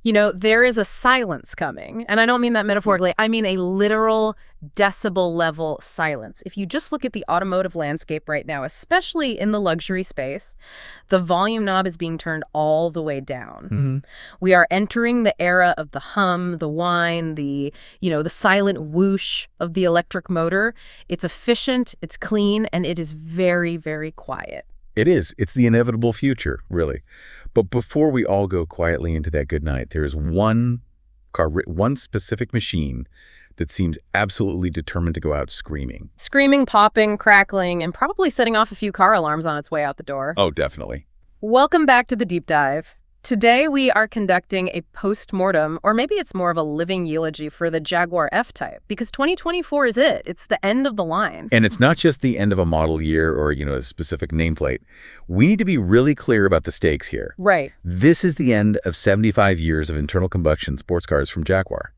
You know, there is a silence coming, and I don't mean that metaphorically. I mean a literal decibel-level silence. If you just look at the automotive landscape right now, especially in the luxury space, the volume knob is being turned all the way down. Mm-hmm. We are entering the era of the hum, the whine, the silent whoosh of the electric motor. It's efficient, it's clean, and it is very, very quiet. It is. It's the inevitable future, really. But before we all go quietly into that good night, there is one specific machine that seems absolutely determined to go out screaming. Screaming, popping, crackling, and probably setting off a few car alarms on its way out the door. Oh, definitely. Welcome back to the Deep Dive. Today we are conducting a post-mortem, or maybe it's more of a living eulogy for the Jaguar F-Type, because 2024 is it. It's the end of the line. And it's not just the end of a model year or, a specific nameplate. We need to be really clear about the stakes here. Right. This is the end of 75 years of internal combustion sports cars from Jaguar.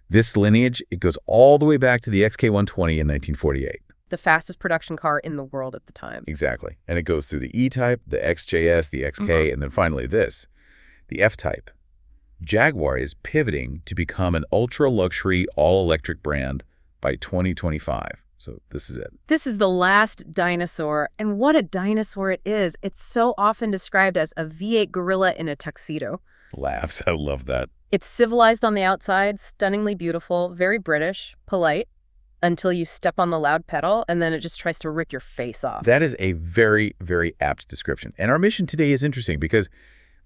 This lineage, it goes all the way back to the XK120 in 1948. The fastest production car in the world at the time. Exactly. And it goes through the E-Type, the XJS, the XK, and then finally this, the F-Type. Jaguar is pivoting to become an ultra-luxury, all-electric brand by 2025. So this is it. This is the last dinosaur, and what a dinosaur it is. It's so often described as a V8 gorilla in a tuxedo. Laughs. I love that. It's civilized on the outside, stunningly beautiful, very British, polite, until you step on the loud pedal, and then it just tries to rip your face off. That is a very, very apt description. And our mission today is interesting because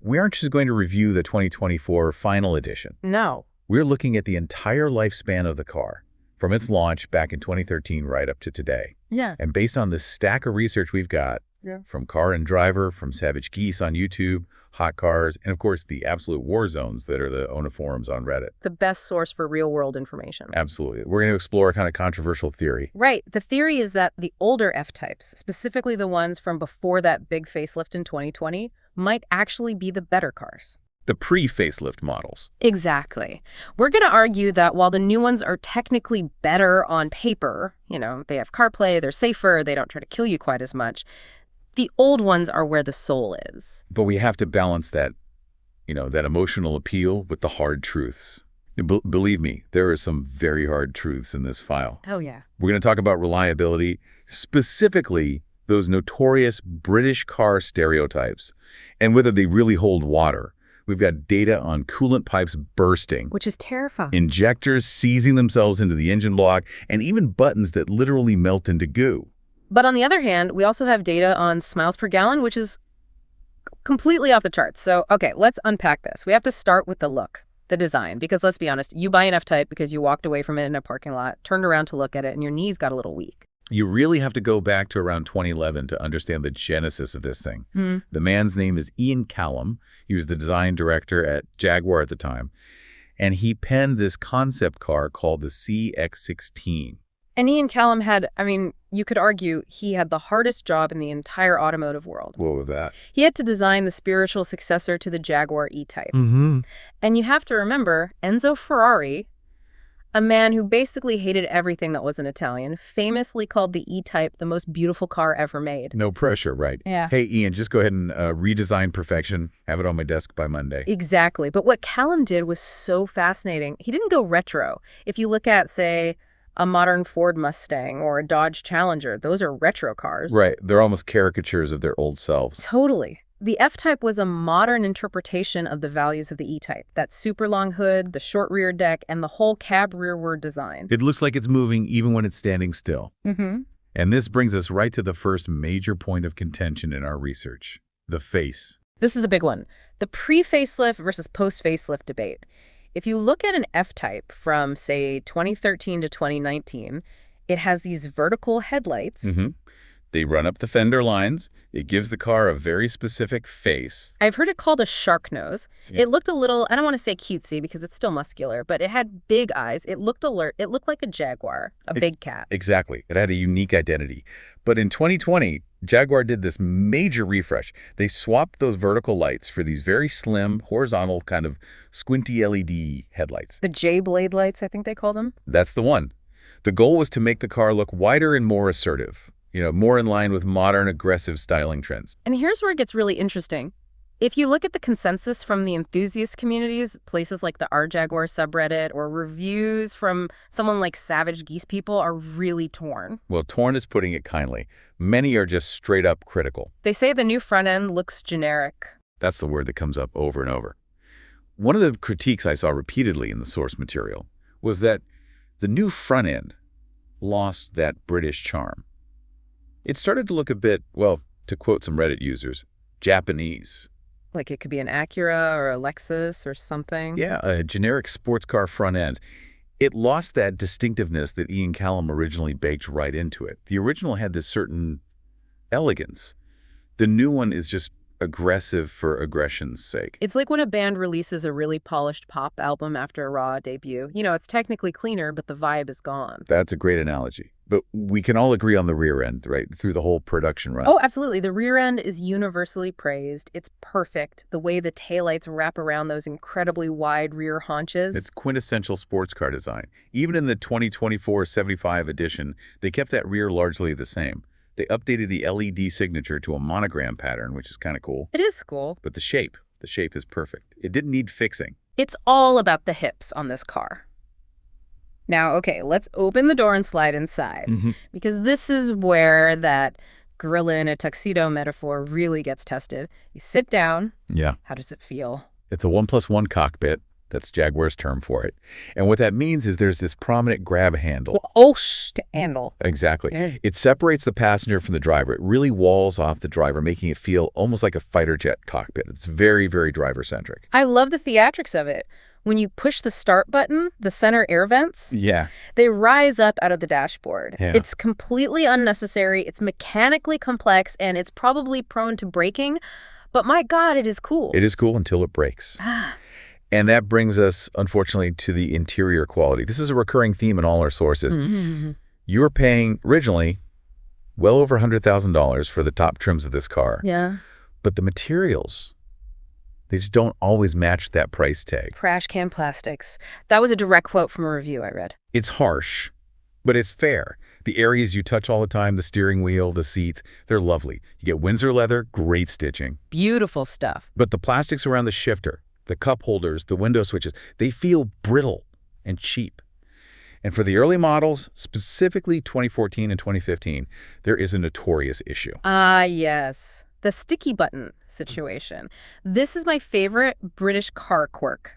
we aren't just going to review the 2024 final edition. No. We're looking at the entire lifespan of the car, from its launch back in 2013 right up to today. Yeah. And based on this stack of research we've got, from Car and Driver, from Savage Geese on YouTube, Hot Cars, and of course the absolute war zones that are the ONA forums on Reddit. The best source for real-world information. Absolutely. We're going to explore a kind of controversial theory. Right. The theory is that the older F-types, specifically the ones from before that big facelift in 2020, might actually be the better cars. The pre-facelift models. Exactly. We're going to argue that while the new ones are technically better on paper, they have CarPlay, they're safer, they don't try to kill you quite as much, the old ones are where the soul is. But we have to balance that, that emotional appeal with the hard truths. Believe me, there are some very hard truths in this file. Oh, yeah. We're going to talk about reliability, specifically those notorious British car stereotypes, and whether they really hold water. We've got data on coolant pipes bursting. Which is terrifying. Injectors seizing themselves into the engine block, and even buttons that literally melt into goo. But on the other hand, we also have data on miles per gallon, which is completely off the charts. So, okay, let's unpack this. We have to start with the look, the design, because let's be honest, you buy an F-Type because you walked away from it in a parking lot, turned around to look at it, and your knees got a little weak. You really have to go back to around 2011 to understand the genesis of this thing. The man's name is Callum. He was the design director at Jaguar at the time, and he penned this concept car called the CX-16. And Callum had, you could argue he had the hardest job in the entire automotive world. What was that? He had to design the spiritual successor to the Jaguar E-Type. And you have to remember, Enzo Ferrari, a man who basically hated everything that wasn't Italian, famously called the E-Type the most beautiful car ever made. No pressure, right? Yeah. Hey, Ian, just go ahead and redesign perfection. Have it on my desk by Monday. Exactly. But what Callum did was so fascinating. He didn't go retro. If you look at, say, a modern Ford Mustang or a Dodge Challenger, those are retro cars. Right. They're almost caricatures of their old selves. Totally. The F-Type was a modern interpretation of the values of the E-Type. That super long hood, the short rear deck, and the whole cab rearward design. It looks like it's moving even when it's standing still. And this brings us right to the first major point of contention in our research, the face. This is the big one, the pre-facelift versus post-facelift debate. If you look at an F-Type from, say, 2013 to 2019, it has these vertical headlights. They run up the fender lines. It gives the car a very specific face. I've heard it called a shark nose. It looked a little, I don't want to say cutesy because it's still muscular, but it had big eyes. It looked alert. It looked like a Jaguar, a big cat. Exactly. It had a unique identity. But in 2020, Jaguar did this major refresh. They swapped those vertical lights for these very slim, horizontal, kind of squinty LED headlights. The J-blade lights, I think they call them. That's the one. The goal was to make the car look wider and more assertive. More in line with modern aggressive styling trends. And here's where it gets really interesting. If you look at the consensus from the enthusiast communities, places like the Jaguar subreddit or reviews from someone like Savage Geese People are really torn. Well, torn is putting it kindly. Many are just straight up critical. They say the new front end looks generic. That's the word that comes up over and over. One of the critiques I saw repeatedly in the source material was that the new front end lost that British charm. It started to look a bit, well, to quote some Reddit users, Japanese. Like it could be an Acura or a Lexus or something. Yeah, a generic sports car front end. It lost that distinctiveness that Ian Callum originally baked right into it. The original had this certain elegance. The new one is just aggressive for aggression's sake. It's like when a band releases a really polished pop album after a raw debut. You know, it's technically cleaner, but the vibe is gone. That's a great analogy. But we can all agree on the rear end, right, through the whole production run. Oh, absolutely. The rear end is universally praised. It's perfect. The way the taillights wrap around those incredibly wide rear haunches. It's quintessential sports car design. Even in the 2024 75 edition, they kept that rear largely the same. They updated the LED signature to a monogram pattern, which is kind of cool. It is cool. But the shape is perfect. It didn't need fixing. It's all about the hips on this car. Now, okay, let's open the door and slide inside, because this is where that gorilla in a tuxedo metaphor really gets tested. You sit down. Yeah. How does it feel? It's a 1+1 cockpit. That's Jaguar's term for it. And what that means is there's this prominent grab handle. Handle. Exactly. Yeah. It separates the passenger from the driver. It really walls off the driver, making it feel almost like a fighter jet cockpit. It's very, very driver-centric. I love the theatrics of it. When you push the start button, the center air vents, Yeah. they rise up out of the dashboard. Yeah. It's completely unnecessary, it's mechanically complex, and it's probably prone to breaking, but my God, it is cool. It is cool until it breaks. And that brings us, unfortunately, to the interior quality. This is a recurring theme in all our sources. You were paying, originally, well over $100,000 for the top trims of this car. Yeah. But the materials, they just don't always match that price tag. Trash can plastics. That was a direct quote from a review I read. It's harsh, but it's fair. The areas you touch all the time, the steering wheel, the seats, they're lovely. You get Windsor leather, great stitching. Beautiful stuff. But the plastics around the shifter, the cup holders, the window switches, they feel brittle and cheap. And for the early models, specifically 2014 and 2015, there is a notorious issue. Ah, yes. The sticky button situation. This is my favorite British car quirk.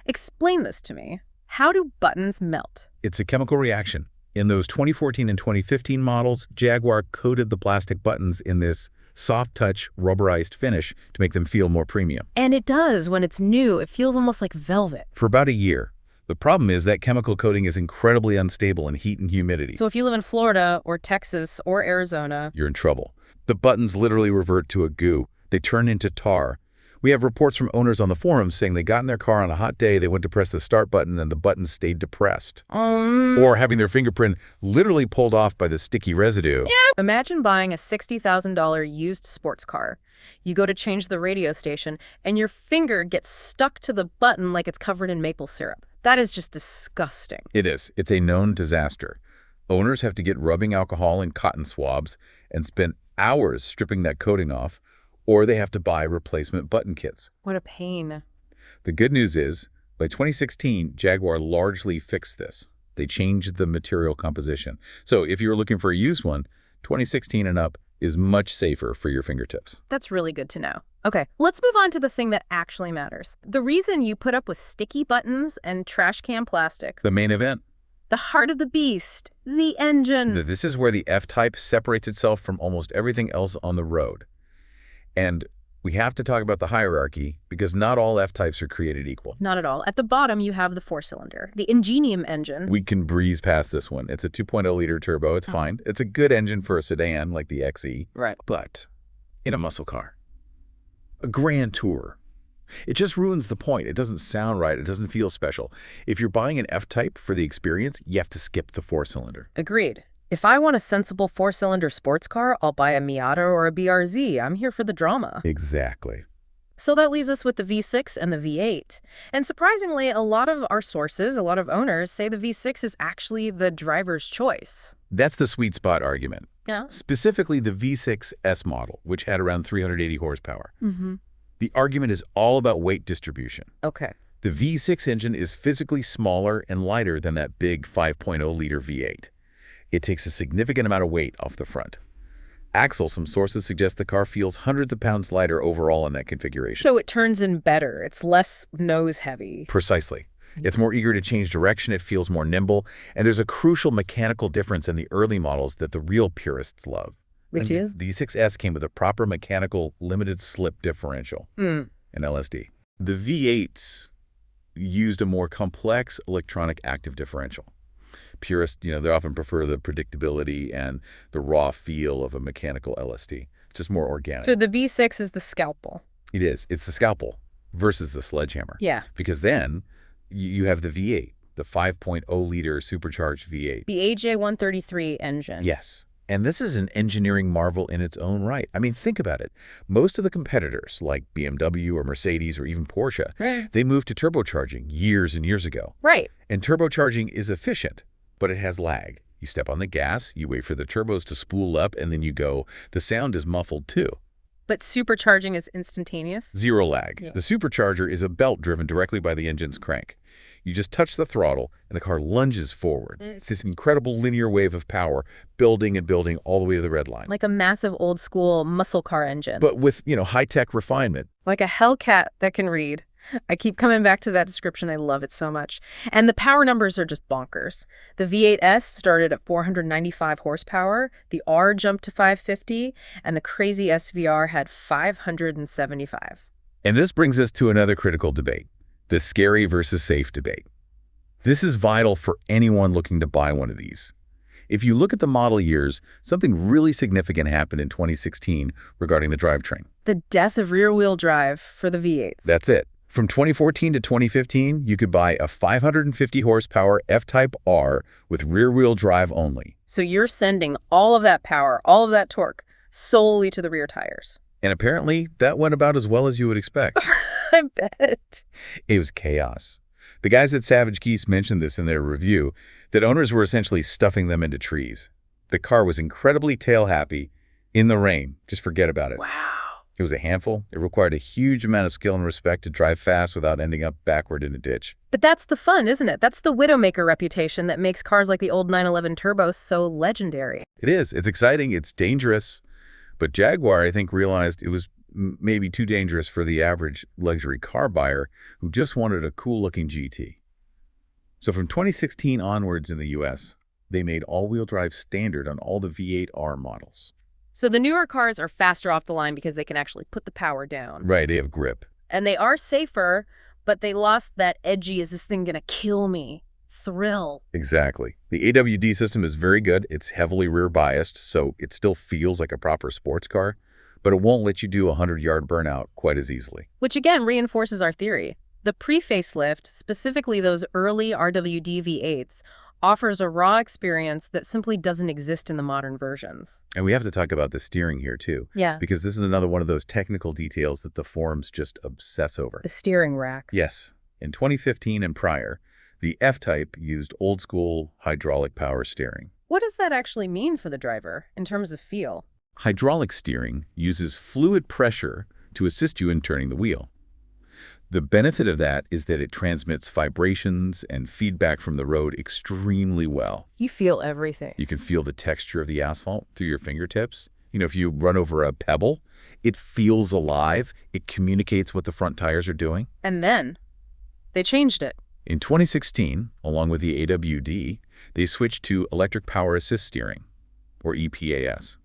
Explain this to me. How do buttons melt? It's a chemical reaction. In those 2014 and 2015 models, Jaguar coated the plastic buttons in this soft-touch, rubberized finish to make them feel more premium. And it does. When it's new, it feels almost like velvet. For about a year. The problem is that chemical coating is incredibly unstable in heat and humidity. So if you live in Florida or Texas or Arizona, You're in trouble. The buttons literally revert to a goo. They turn into tar. We have reports from owners on the forums saying they got in their car on a hot day, they went to press the start button, and the button stayed depressed. Or having their fingerprint literally pulled off by the sticky residue. Imagine buying a $60,000 used sports car. You go to change the radio station, and your finger gets stuck to the button like it's covered in maple syrup. That is just disgusting. It is. It's a known disaster. Owners have to get rubbing alcohol in cotton swabs and spend hours stripping that coating off, or they have to buy replacement button kits. What a pain. The good news is, by 2016, Jaguar largely fixed this. They changed the material composition. So if you're looking for a used one, 2016 and up is much safer for your fingertips. That's really good to know. Okay, let's move on to the thing that actually matters. The reason you put up with sticky buttons and trash can plastic. The main event. The heart of the beast. The engine. This is where the F-Type separates itself from almost everything else on the road. And we have to talk about the hierarchy because not all F-Types are created equal. Not at all. At the bottom, you have the four-cylinder, the Ingenium engine. We can breeze past this one. It's a 2.0-liter turbo. It's fine. It's a good engine for a sedan like the XE. Right. But in a muscle car, a Grand Tour, it just ruins the point. It doesn't sound right. It doesn't feel special. If you're buying an F-Type for the experience, you have to skip the four-cylinder. Agreed. If I want a sensible four-cylinder sports car, I'll buy a Miata or a BRZ. I'm here for the drama. Exactly. So that leaves us with the V6 and the V8. And surprisingly, a lot of our sources, a lot of owners, say the V6 is actually the driver's choice. That's the sweet spot argument. Yeah. Specifically the V6 S model, which had around 380 horsepower. The argument is all about weight distribution. Okay. The V6 engine is physically smaller and lighter than that big 5.0-liter V8. It takes a significant amount of weight off the front. Some sources suggest the car feels hundreds of pounds lighter overall in that configuration. So it turns in better. It's less nose heavy. Precisely. It's more eager to change direction, it feels more nimble, and there's a crucial mechanical difference in the early models that the real purists love. Which is? The E6S came with a proper mechanical limited slip differential, an LSD. The V8s used a more complex electronic active differential. Purists, they often prefer the predictability and the raw feel of a mechanical LSD. It's just more organic. So the V6 is the scalpel. It is. It's the scalpel versus the sledgehammer. Yeah. Because then you have the V8, the 5.0-liter supercharged V8. The AJ133 engine. Yes. And this is an engineering marvel in its own right. I mean, think about it. Most of the competitors, like BMW or Mercedes or even Porsche, they moved to turbocharging years and years ago. Right. And turbocharging is efficient, but it has lag. You step on the gas, you wait for the turbos to spool up, and then you go. The sound is muffled too. But supercharging is instantaneous? Zero lag. Yeah. The supercharger is a belt driven directly by the engine's crank. You just touch the throttle, and the car lunges forward. It's this incredible linear wave of power, building and building all the way to the red line. Like a massive old-school muscle car engine. But with, high-tech refinement. Like a Hellcat that can read. I keep coming back to that description. I love it so much. And the power numbers are just bonkers. The V8S started at 495 horsepower, the R jumped to 550, and the crazy SVR had 575. And this brings us to another critical debate, the scary versus safe debate. This is vital for anyone looking to buy one of these. If you look at the model years, something really significant happened in 2016 regarding the drivetrain. The death of rear-wheel drive for the V8s. That's it. From 2014 to 2015, you could buy a 550 horsepower F-Type R with rear-wheel drive only. So you're sending all of that power, all of that torque, solely to the rear tires. And apparently, that went about as well as you would expect. I bet. It was chaos. The guys at Savage Geese mentioned this in their review, that owners were essentially stuffing them into trees. The car was incredibly tail-happy in the rain. Just forget about it. Wow. It was a handful. It required a huge amount of skill and respect to drive fast without ending up backward in a ditch. But that's the fun, isn't it? That's the Widowmaker reputation that makes cars like the old 911 Turbo so legendary. It is. It's exciting. It's dangerous. But Jaguar, I think, realized it was maybe too dangerous for the average luxury car buyer who just wanted a cool-looking GT. So from 2016 onwards in the U.S., they made all-wheel drive standard on all the V8R models. So the newer cars are faster off the line because they can actually put the power down. Right, they have grip. And they are safer, but they lost that edgy, is this thing gonna kill me? Thrill. Exactly. The AWD system is very good. It's heavily rear-biased, so it still feels like a proper sports car, but it won't let you do a 100-yard burnout quite as easily. Which again reinforces our theory. The pre-facelift, specifically those early RWD V8s, offers a raw experience that simply doesn't exist in the modern versions. And we have to talk about the steering here, too. Yeah. Because this is another one of those technical details that the forums just obsess over. The steering rack. Yes. In 2015 and prior, the F-Type used old-school hydraulic power steering. What does that actually mean for the driver in terms of feel? Hydraulic steering uses fluid pressure to assist you in turning the wheel. The benefit of that is that it transmits vibrations and feedback from the road extremely well. You feel everything. You can feel the texture of the asphalt through your fingertips. If you run over a pebble, it feels alive. It communicates what the front tires are doing. And then they changed it. In 2016, along with the AWD, they switched to electric power assist steering, or EPAS.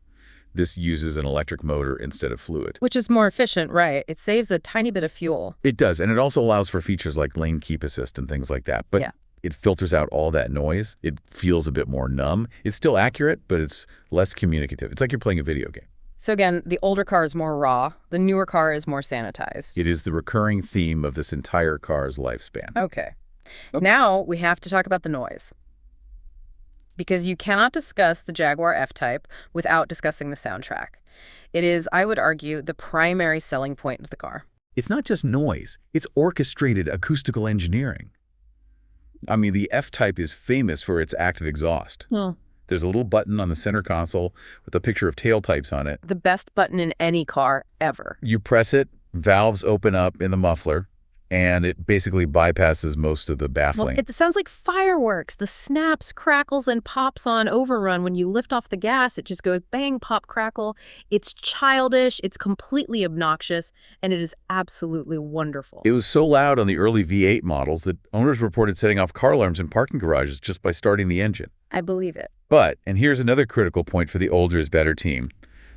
This uses an electric motor instead of fluid. Which is more efficient, right? It saves a tiny bit of fuel. It does, and it also allows for features like lane keep assist and things like that. But it filters out all that noise. It feels a bit more numb. It's still accurate, but it's less communicative. It's like you're playing a video game. So again, the older car is more raw. The newer car is more sanitized. It is the recurring theme of this entire car's lifespan. Okay. Now we have to talk about the noise. Because you cannot discuss the Jaguar F-Type without discussing the soundtrack. It is, I would argue, the primary selling point of the car. It's not just noise. It's orchestrated acoustical engineering. I mean, the F-Type is famous for its active exhaust. Well, there's a little button on the center console with a picture of tail types on it. The best button in any car ever. You press it, Valves open up in the muffler, and it basically bypasses most of the baffling. Well, it sounds like fireworks. The snaps, crackles, and pops on overrun. When you lift off the gas, it just goes bang, pop, crackle. It's childish, it's completely obnoxious, and it is absolutely wonderful. It was so loud on the early V8 models that owners reported setting off car alarms in parking garages just by starting the engine. I believe it. But, and here's another critical point for the older is better team,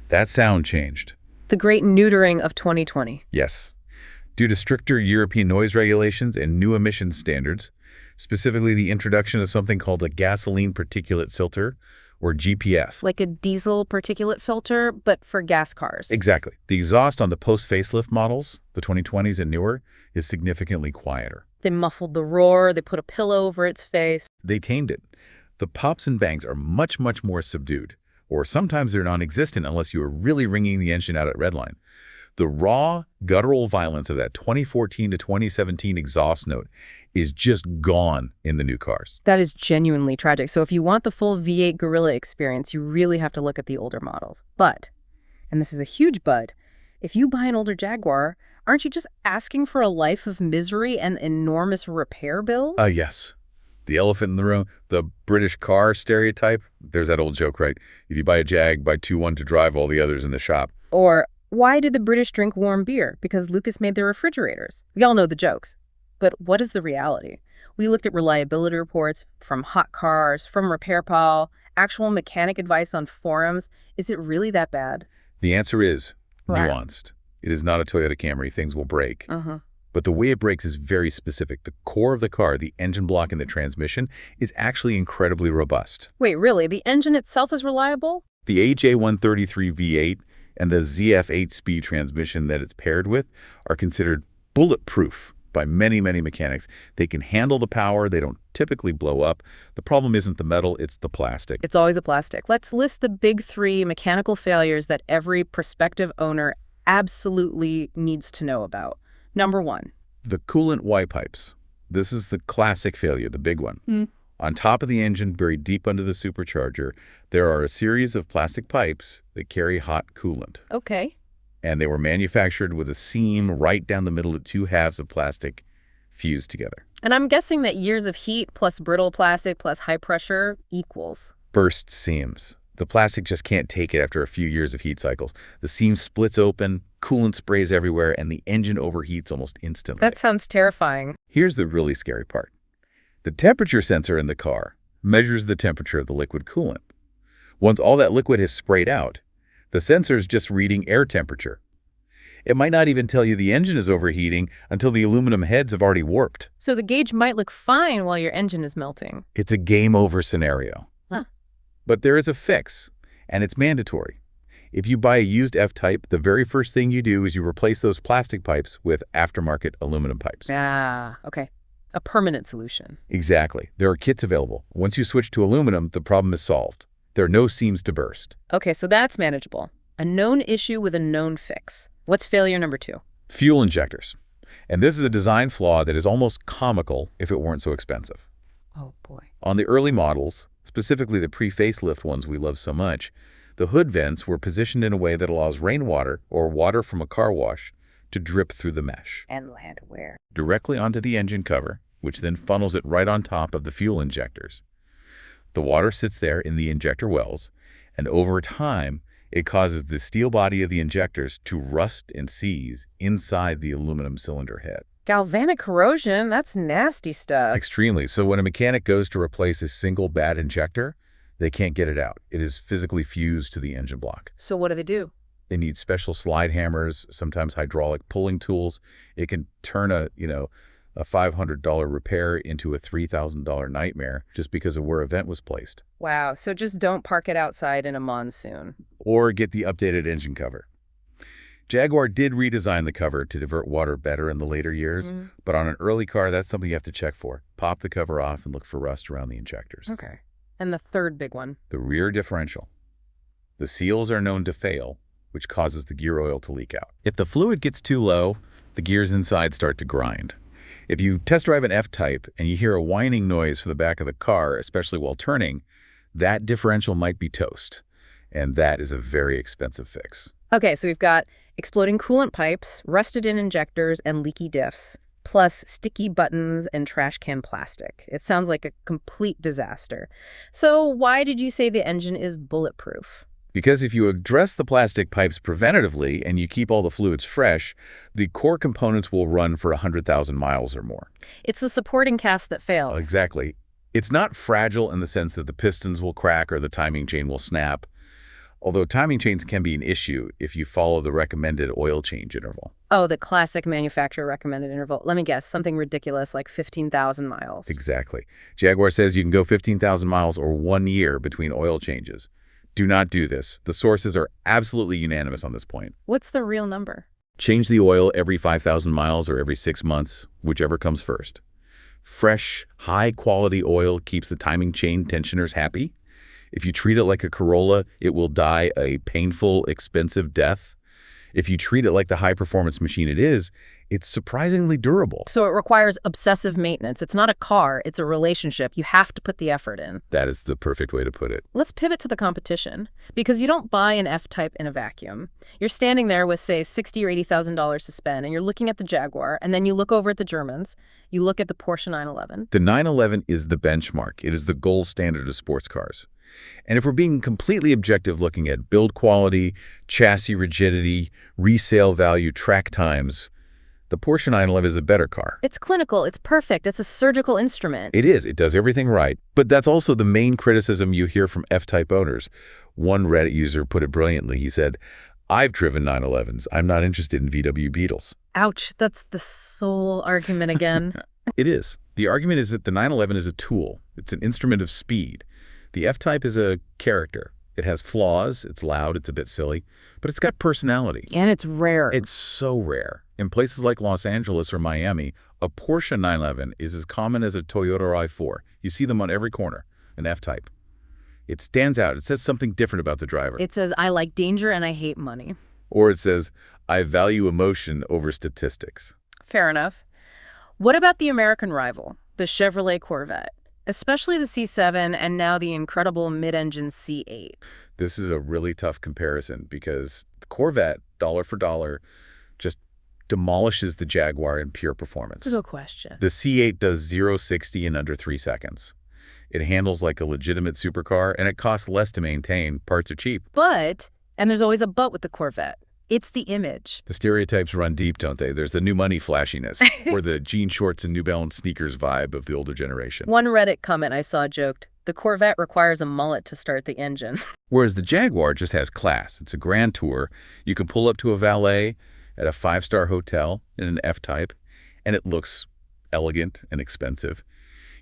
that sound changed. The great neutering of 2020. Yes. Due to stricter European noise regulations and new emissions standards, specifically the introduction of something called a gasoline particulate filter, or GPF. Like a diesel particulate filter, but for gas cars. Exactly. The exhaust on the post-facelift models, the 2020s and newer, is significantly quieter. They muffled the roar, they put a pillow over its face. They tamed it. The pops and bangs are much, much more subdued, or sometimes they're non-existent unless you are really ringing the engine out at redline. The raw, guttural violence of that 2014 to 2017 exhaust note is just gone in the new cars. That is genuinely tragic. So if you want the full V8 Gorilla experience, you really have to look at the older models. But, and this is a huge but, if you buy an older Jaguar, aren't you just asking for a life of misery and enormous repair bills? Yes. The elephant in the room, the British car stereotype. There's that old joke, right? If you buy a Jag, buy 2-1 to drive all the others in the shop. Or, why did the British drink warm beer? Because Lucas made their refrigerators. We all know the jokes. But what is the reality? We looked at reliability reports from Hot Cars, from RepairPal, actual mechanic advice on forums. Is it really that bad? The answer is nuanced. It is not a Toyota Camry. Things will break. But the way it breaks is very specific. The core of the car, the engine block and the transmission, is actually incredibly robust. Wait, really? The engine itself is reliable? The AJ133 V8 and the ZF 8-speed transmission that it's paired with are considered bulletproof by many, many mechanics. They can handle the power. They don't typically blow up. The problem isn't the metal, it's the plastic. It's always the plastic. Let's list the big 3 mechanical failures that every prospective owner absolutely needs to know about. Number 1. The coolant Y pipes. This is the classic failure, the big one. On top of the engine, buried deep under the supercharger, there are a series of plastic pipes that carry hot coolant. Okay. And they were manufactured with a seam right down the middle of 2 halves of plastic fused together. And I'm guessing that years of heat plus brittle plastic plus high pressure equals burst seams. The plastic just can't take it after a few years of heat cycles. The seam splits open, coolant sprays everywhere, and the engine overheats almost instantly. That sounds terrifying. Here's the really scary part. The temperature sensor in the car measures the temperature of the liquid coolant. Once all that liquid has sprayed out, the sensor is just reading air temperature. It might not even tell you the engine is overheating until the aluminum heads have already warped. So the gauge might look fine while your engine is melting. It's a game over scenario. But there is a fix, and it's mandatory. If you buy a used F-Type, the very first thing you do is you replace those plastic pipes with aftermarket aluminum pipes. Ah, okay. A permanent solution. Exactly. There are kits available. Once you switch to aluminum, the problem is solved. There are no seams to burst. Okay, so that's manageable. A known issue with a known fix. What's failure number 2? Fuel injectors. And this is a design flaw that is almost comical if it weren't so expensive. Oh, boy. On the early models, specifically the pre-facelift ones we love so much, the hood vents were positioned in a way that allows rainwater or water from a car wash to drip through the mesh. And land where? Directly onto the engine cover, which then funnels it right on top of the fuel injectors. The water sits there in the injector wells, and over time, it causes the steel body of the injectors to rust and seize inside the aluminum cylinder head. Galvanic corrosion? That's nasty stuff. Extremely. So when a mechanic goes to replace a single bad injector, they can't get it out. It is physically fused to the engine block. So what do? They need special slide hammers, sometimes hydraulic pulling tools. It can turn a $500 repair into a $3,000 nightmare just because of where a vent was placed. Wow. So just don't park it outside in a monsoon. Or get the updated engine cover. Jaguar did redesign the cover to divert water better in the later years, but on an early car, that's something you have to check for. Pop the cover off and look for rust around the injectors. Okay. And the third big one? The rear differential. The seals are known to fail, which causes the gear oil to leak out. If the fluid gets too low, the gears inside start to grind. If you test drive an F-Type and you hear a whining noise from the back of the car, especially while turning, that differential might be toast. And that is a very expensive fix. Okay, so we've got Exploding coolant pipes, rusted-in injectors, and leaky diffs, plus sticky buttons and trash can plastic. It sounds like a complete disaster. So why did you say the engine is bulletproof? Because if you address the plastic pipes preventatively and you keep all the fluids fresh, the core components will run for 100,000 miles or more. It's the supporting cast that fails. Exactly. It's not fragile in the sense that the pistons will crack or the timing chain will snap, although timing chains can be an issue if you follow the recommended oil change interval. Oh, the classic manufacturer recommended interval. Let me guess, something ridiculous like 15,000 miles. Exactly. Jaguar says you can go 15,000 miles or 1 year between oil changes. Do not do this. The sources are absolutely unanimous on this point. What's the real number? Change the oil every 5,000 miles or every 6 months, whichever comes first. Fresh, high-quality oil keeps the timing chain tensioners happy. If you treat it like a Corolla, it will die a painful, expensive death. If you treat it like the high-performance machine it is, it's surprisingly durable. So it requires obsessive maintenance. It's not a car, it's a relationship. You have to put the effort in. That is the perfect way to put it. Let's pivot to the competition, because you don't buy an F-Type in a vacuum. You're standing there with, say, $60,000 or $80,000 to spend, and you're looking at the Jaguar, and then you look over at the Germans. You look at the Porsche 911. The 911 is the benchmark. It is the gold standard of sports cars. And if we're being completely objective looking at build quality, chassis rigidity, resale value, track times, the Porsche 911 is a better car. It's clinical, it's perfect, it's a surgical instrument. It is. It does everything right. But that's also the main criticism you hear from F-Type owners. One Reddit user put it brilliantly. He said, "I've driven 911s. I'm not interested in VW Beetles." Ouch, that's the sole argument again. It is. The argument is that the 911 is a tool. It's an instrument of speed. The F-Type is a character. It has flaws, it's loud, it's a bit silly, but it's got personality. And it's rare. It's so rare. In places like Los Angeles or Miami, a Porsche 911 is as common as a Toyota RAV4. You see them on every corner, an F-Type. It stands out. It says something different about the driver. It says, I like danger and I hate money. Or it says, I value emotion over statistics. Fair enough. What about the American rival, the Chevrolet Corvette? Especially the C7 and now the incredible mid-engine C8. This is a really tough comparison because the Corvette, dollar for dollar, just demolishes the Jaguar in pure performance. Good question. The C8 does 0-60 in under 3 seconds. It handles like a legitimate supercar, and it costs less to maintain. Parts are cheap. But, and there's always a but with the Corvette, it's the image. The stereotypes run deep, don't they? There's the new money flashiness, or the jean shorts and New Balance sneakers vibe of the older generation. One Reddit comment I saw joked, the Corvette requires a mullet to start the engine. Whereas the Jaguar just has class. It's a grand tour. You can pull up to a valet at a 5-star hotel in an F-Type, and it looks elegant and expensive.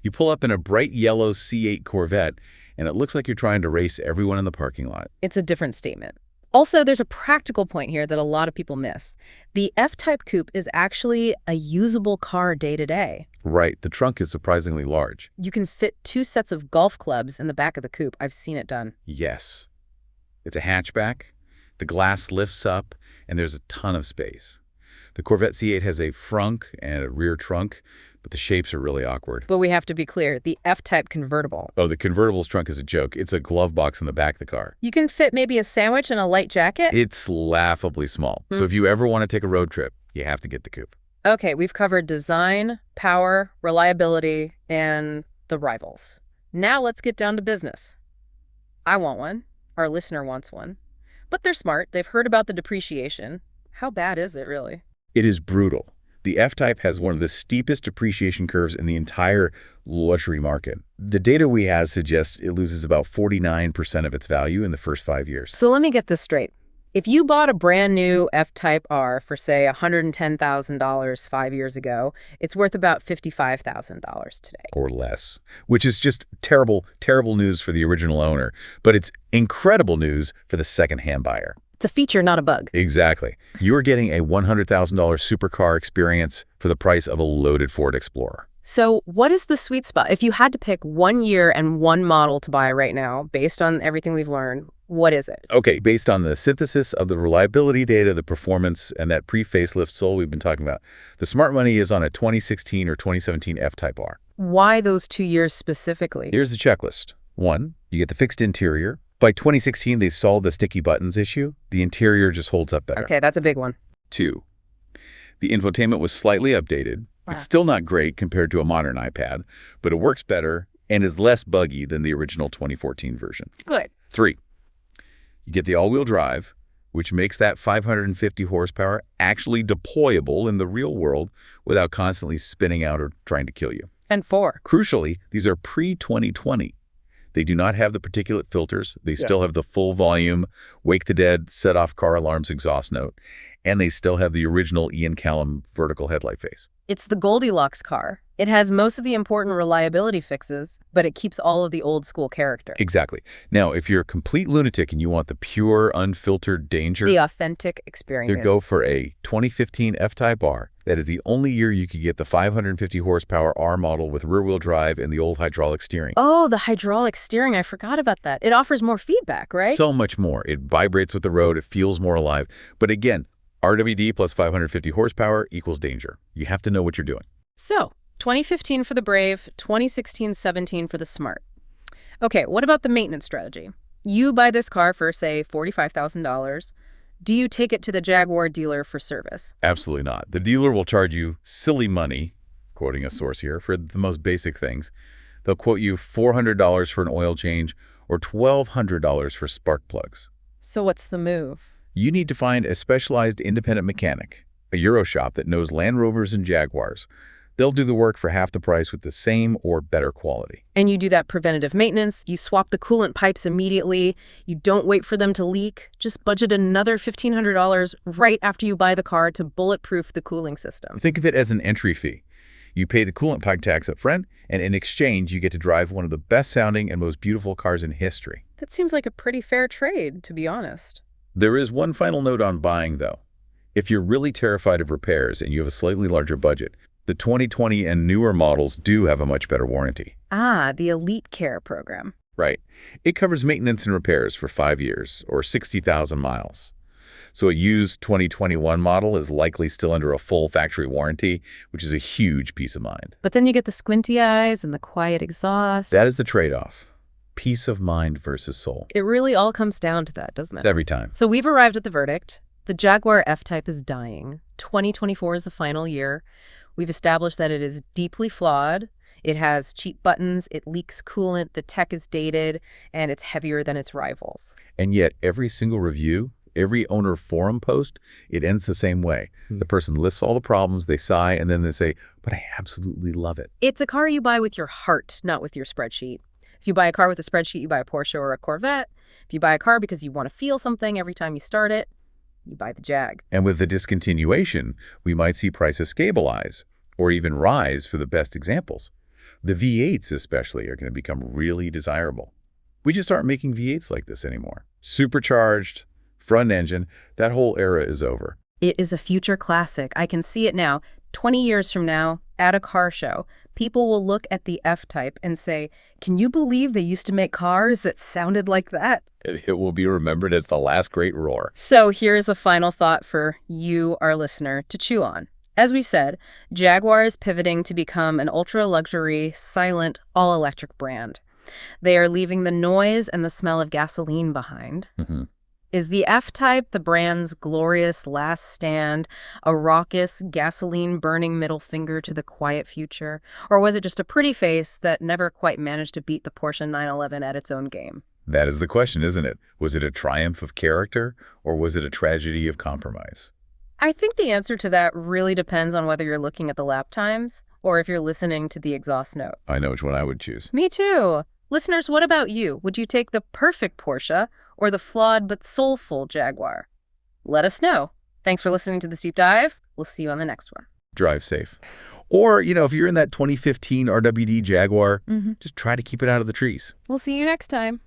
You pull up in a bright yellow C8 Corvette, and it looks like you're trying to race everyone in the parking lot. It's a different statement. Also, there's a practical point here that a lot of people miss. The F-Type Coupe is actually a usable car day to day. Right. The trunk is surprisingly large. You can fit 2 sets of golf clubs in the back of the coupe. I've seen it done. Yes. It's a hatchback. The glass lifts up, and there's a ton of space. The Corvette C8 has a frunk and a rear trunk, but the shapes are really awkward. But we have to be clear, the F-Type convertible. Oh, the convertible's trunk is a joke. It's a glove box in the back of the car. You can fit maybe a sandwich and a light jacket? It's laughably small. So if you ever want to take a road trip, you have to get the coupe. Okay, we've covered design, power, reliability, and the rivals. Now let's get down to business. I want one. Our listener wants one. But they're smart. They've heard about the depreciation. How bad is it, really? It is brutal. The F-Type has one of the steepest depreciation curves in the entire luxury market. The data we have suggests it loses about 49% of its value in the first 5 years. So let me get this straight. If you bought a brand new F-Type R for, say, $110,000 5 years ago, it's worth about $55,000 today. Or less, which is just terrible, terrible news for the original owner. But it's incredible news for the second-hand buyer. It's a feature, not a bug. Exactly. You're getting a $100,000 supercar experience for the price of a loaded Ford Explorer. So what is the sweet spot? If you had to pick 1 year and 1 model to buy right now, based on everything we've learned, what is it? Okay, based on the synthesis of the reliability data, the performance, and that pre-facelift soul we've been talking about, the smart money is on a 2016 or 2017 F-Type R. Why those 2 years specifically? Here's the checklist. 1, you get the fixed interior, By 2016, they solved the sticky buttons issue. The interior just holds up better. Okay, that's a big one. 2. The infotainment was slightly updated. Wow. It's still not great compared to a modern iPad, but it works better and is less buggy than the original 2014 version. Good. 3. You get the all-wheel drive, which makes that 550 horsepower actually deployable in the real world without constantly spinning out or trying to kill you. And 4. Crucially, these are pre-2020. They do not have the particulate filters. They still have the full volume, wake the dead, set off car alarms exhaust note. And they still have the original Ian Callum vertical headlight face. It's the Goldilocks car. It has most of the important reliability fixes, but it keeps all of the old school character. Exactly. Now, if you're a complete lunatic and you want the pure, unfiltered danger, the authentic experience, then go for a 2015 F-Type R. That is the only year you could get the 550 horsepower R model with rear-wheel drive and the old hydraulic steering. Oh, the hydraulic steering. I forgot about that. It offers more feedback, right? So much more. It vibrates with the road. It feels more alive. But again, RWD plus 550 horsepower equals danger. You have to know what you're doing. So, 2015 for the Brave, 2016-17 for the Smart. Okay, what about the maintenance strategy? You buy this car for, say, $45,000. Do you take it to the Jaguar dealer for service? Absolutely not. The dealer will charge you silly money, quoting a source here, for the most basic things. They'll quote you $400 for an oil change or $1,200 for spark plugs. So what's the move? You need to find a specialized independent mechanic, a Euro shop that knows Land Rovers and Jaguars. They'll do the work for half the price with the same or better quality. And you do that preventative maintenance. You swap the coolant pipes immediately. You don't wait for them to leak. Just budget another $1,500 right after you buy the car to bulletproof the cooling system. Think of it as an entry fee. You pay the coolant pipe tax up front, and in exchange, you get to drive one of the best-sounding and most beautiful cars in history. That seems like a pretty fair trade, to be honest. There is one final note on buying, though. If you're really terrified of repairs and you have a slightly larger budget, the 2020 and newer models do have a much better warranty. Ah, the Elite Care program. Right. It covers maintenance and repairs for 5 years or 60,000 miles. So a used 2021 model is likely still under a full factory warranty, which is a huge peace of mind. But then you get the squinty eyes and the quiet exhaust. That is the trade-off. Peace of mind versus soul. It really all comes down to that, doesn't it? Every time. So we've arrived at the verdict. The Jaguar F-Type is dying. 2024 is the final year. We've established that it is deeply flawed. It has cheap buttons, it leaks coolant, the tech is dated, and it's heavier than its rivals. And yet every single review, every owner forum post, it ends the same way. The person lists all the problems, they sigh, and then they say, but I absolutely love it. It's a car you buy with your heart, not with your spreadsheet. If you buy a car with a spreadsheet, you buy a Porsche or a Corvette. If you buy a car because you want to feel something every time you start it, you buy the Jag. And with the discontinuation, we might see prices stabilize or even rise for the best examples. The V8s especially are going to become really desirable. We just aren't making V8s like this anymore. Supercharged, front engine, that whole era is over. It is a future classic. I can see it now. 20 years from now, at a car show, people will look at the F-Type and say, can you believe they used to make cars that sounded like that? It will be remembered as the last great roar. So here's a final thought for you, our listener, to chew on. As we've said, Jaguar is pivoting to become an ultra-luxury, silent, all-electric brand. They are leaving the noise and the smell of gasoline behind. Mm-hmm. Is the F-Type the brand's glorious last stand, a raucous, gasoline-burning middle finger to the quiet future? Or was it just a pretty face that never quite managed to beat the Porsche 911 at its own game? That is the question, isn't it? Was it a triumph of character, or was it a tragedy of compromise? I think the answer to that really depends on whether you're looking at the lap times or if you're listening to the exhaust note. I know which one I would choose. Me too. Listeners, what about you? Would you take the perfect Porsche or the flawed but soulful Jaguar? Let us know. Thanks for listening to this deep dive. We'll see you on the next one. Drive safe. Or, if you're in that 2015 RWD Jaguar, just try to keep it out of the trees. We'll see you next time.